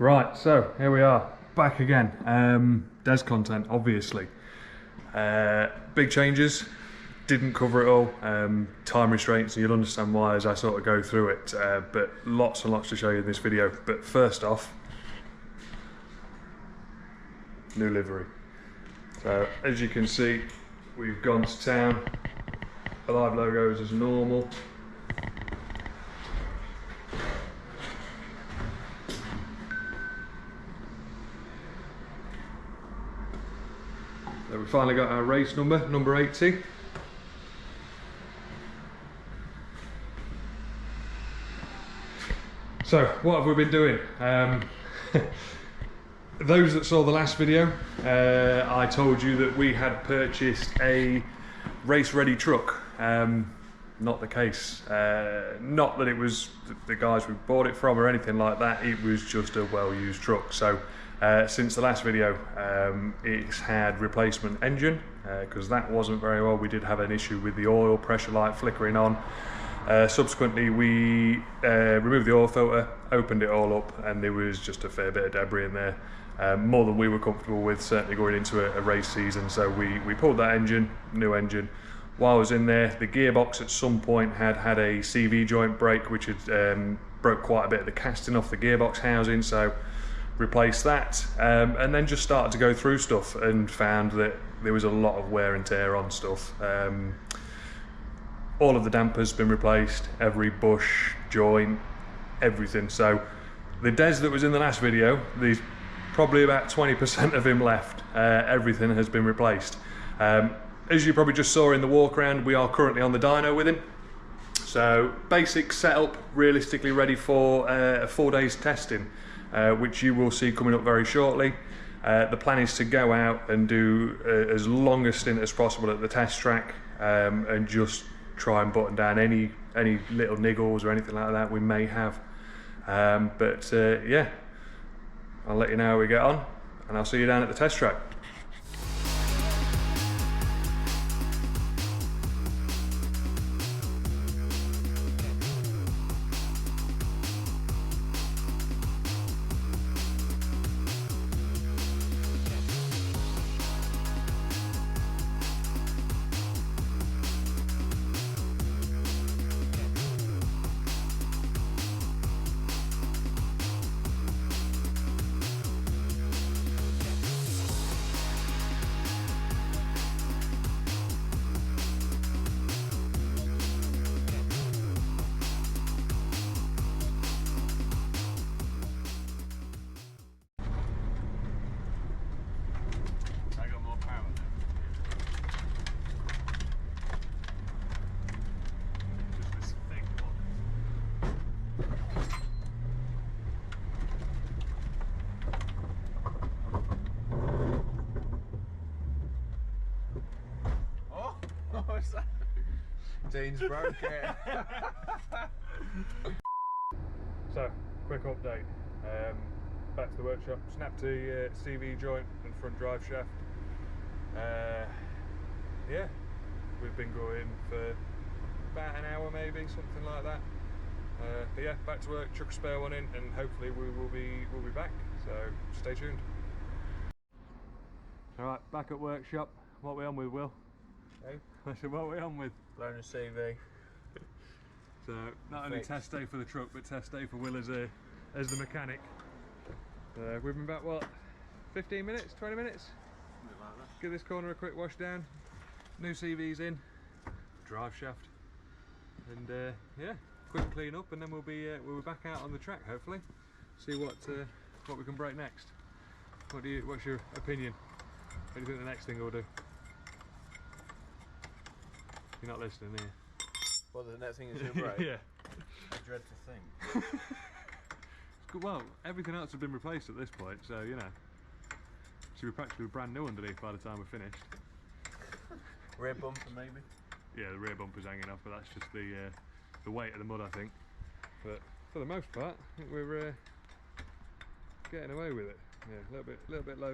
Right, so here we are, back again. Des content, obviously. Big changes, didn't cover it all. Time restraints, and you'll understand why as I sort of go through it. But lots and lots to show you in this video. But first off, new livery. So as you can see, we've gone to town. The live logos as normal. So we finally got our race number, number 80. So what have we been doing? Those that saw the last video, I told you that we had purchased a race ready truck. Not the case. Not that it was the guys we bought it from or anything like that, it was just a well used truck. So since the last video, it's had replacement engine because that wasn't very well. We did have an issue with the oil pressure light flickering on. Subsequently we removed the oil filter, opened it all up, and there was just a fair bit of debris in there, more than we were comfortable with, certainly going into a race season. So we pulled that engine, new engine. While I was in there, the gearbox at some point had a CV joint break, which had broke quite a bit of the casting off the gearbox housing, so replaced that, and then just started to go through stuff and found that there was a lot of wear and tear on stuff. All of the dampers been replaced, every bush, joint, everything. So the Des that was in the last video, there's probably about 20% of him left. Everything has been replaced. As you probably just saw in the walk around, we are currently on the dyno with him. So basic setup, realistically ready for 4 days testing, which you will see coming up very shortly. The plan is to go out and do as long a stint as possible at the test track, and just try and button down any little niggles or anything like that we may have. Yeah, I'll let you know how we get on, and I'll see you down at the test track. Dean's broke it. So, quick update. Back to the workshop, snapped the CV joint and front drive shaft. Yeah, we've been going for about an hour maybe, something like that. But yeah, back to work, chuck a spare one in, and hopefully we'll be back. So stay tuned. All right, back at workshop. What are we on with, Will? Hey? I said, what are we on with? Loan a CV. So not only test day for the truck, but test day for Will as the mechanic. We've been about what, 15 minutes, 20 minutes? Something like that. Give this corner a quick wash down. New CVs in, drive shaft, and yeah, quick clean up, and then we'll be back out on the track hopefully. See what we can break next. What's your opinion? What do you think the next thing we'll do? You're not listening, are you? Well, the next thing is your break. Yeah. I dread to think. Well, everything else has been replaced at this point, so you know, should be practically brand new underneath by the time we're finished. Rear bumper maybe? Yeah, the rear bumper's hanging off, but that's just the weight of the mud, I think. But for the most part, I think we're getting away with it. Yeah, a little bit low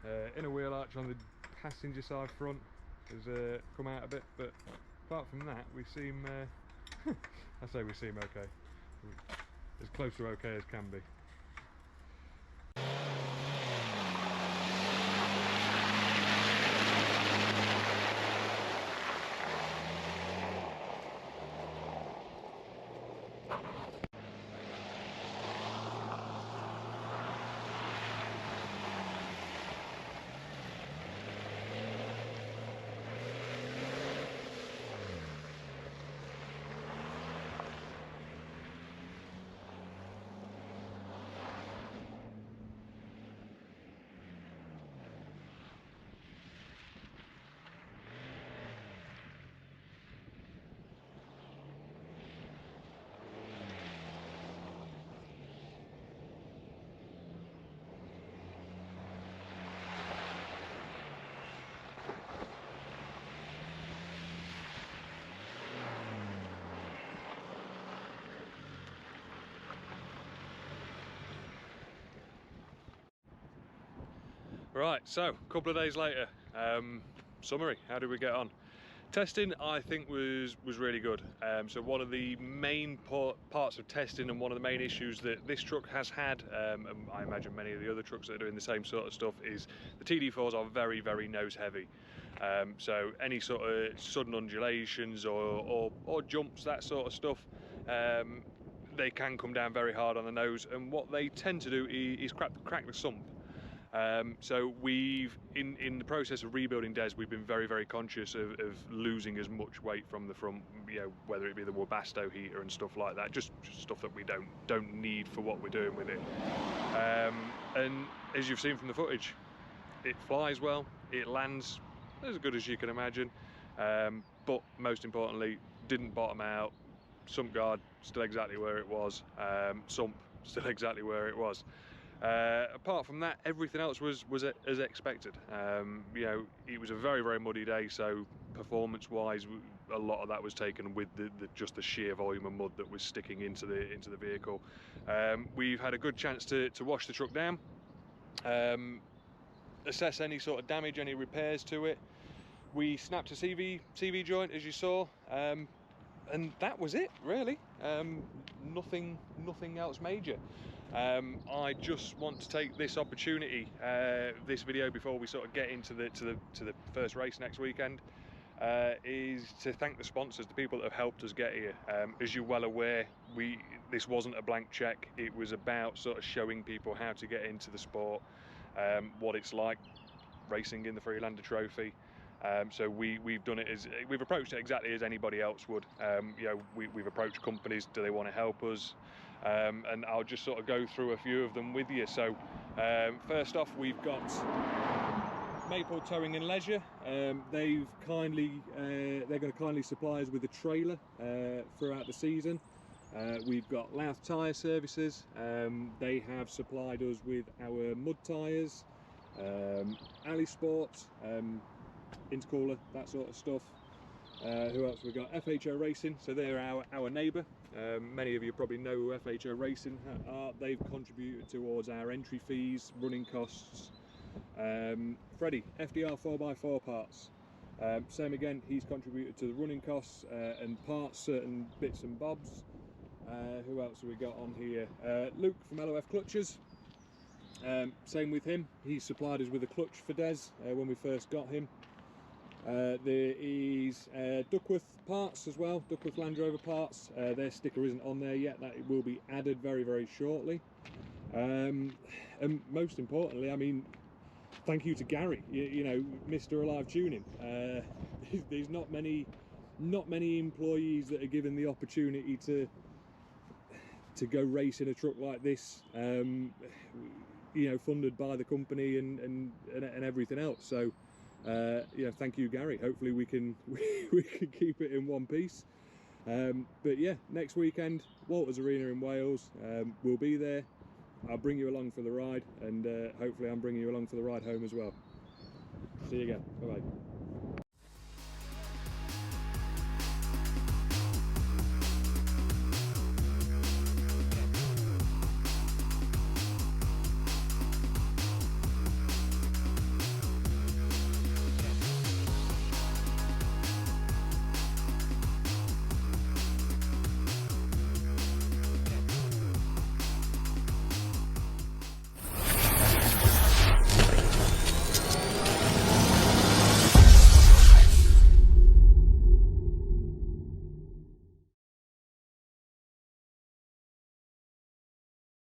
there. Inner wheel arch on the passenger side front has come out a bit, but apart from that, we seem I say we seem okay, as close to okay as can be. Right, so a couple of days later, summary, how did we get on? Testing, I think, was really good. So one of the main parts of testing, and one of the main issues that this truck has had, and I imagine many of the other trucks that are doing the same sort of stuff, is the TD4s are very, very nose heavy. So any sort of sudden undulations or jumps, that sort of stuff, they can come down very hard on the nose, and what they tend to do is crack the sump. So we've, in the process of rebuilding Des, we've been very, very conscious of losing as much weight from the front, you know, whether it be the Webasto heater and stuff like that, just stuff that we don't need for what we're doing with it. And as you've seen from the footage, it flies well, it lands as good as you can imagine, but most importantly, didn't bottom out. Sump guard still exactly where it was, sump still exactly where it was. Apart from that, everything else was as expected. You know, it was a very, very muddy day, so performance-wise, a lot of that was taken with just the sheer volume of mud that was sticking into the vehicle. We've had a good chance to wash the truck down, assess any sort of damage, any repairs to it. We snapped a CV joint, as you saw, and that was it, really. Nothing else major. I just want to take this opportunity, this video, before we sort of get into the first race next weekend, is to thank the sponsors, the people that have helped us get here. As you're well aware, this wasn't a blank check. It was about sort of showing people how to get into the sport, what it's like racing in the Freelander Trophy. So we've done it we've approached it exactly as anybody else would. You know, we've approached companies, do they want to help us? And I'll just sort of go through a few of them with you. So first off, we've got Maple Towing and Leisure. They're going to kindly supply us with a trailer throughout the season. We've got LOF Tyre Services. They have supplied us with our mud tyres, alley sports, intercooler, that sort of stuff. Who else we got? FHO Racing, so they're our neighbour. Many of you probably know who FHO Racing are. They've contributed towards our entry fees, running costs. Freddie, FDR 4x4 parts. Same again, he's contributed to the running costs and parts, certain bits and bobs. Who else have we got on here? Luke from LOF Clutches. Same with him, he supplied us with a clutch for Des when we first got him. There is Duckworth parts as well, Duckworth Land Rover parts. Their sticker isn't on there yet, that it will be added very, very shortly. And most importantly, I mean, thank you to Gary, you know, Mr. Alive Tuning. There's not many employees that are given the opportunity to go race in a truck like this, you know, funded by the company and everything else. So yeah, thank you, Gary. Hopefully we can keep it in one piece. But yeah, next weekend, Walters Arena in Wales. We'll be there. I'll bring you along for the ride, and hopefully I'm bringing you along for the ride home as well. See you again. Bye bye.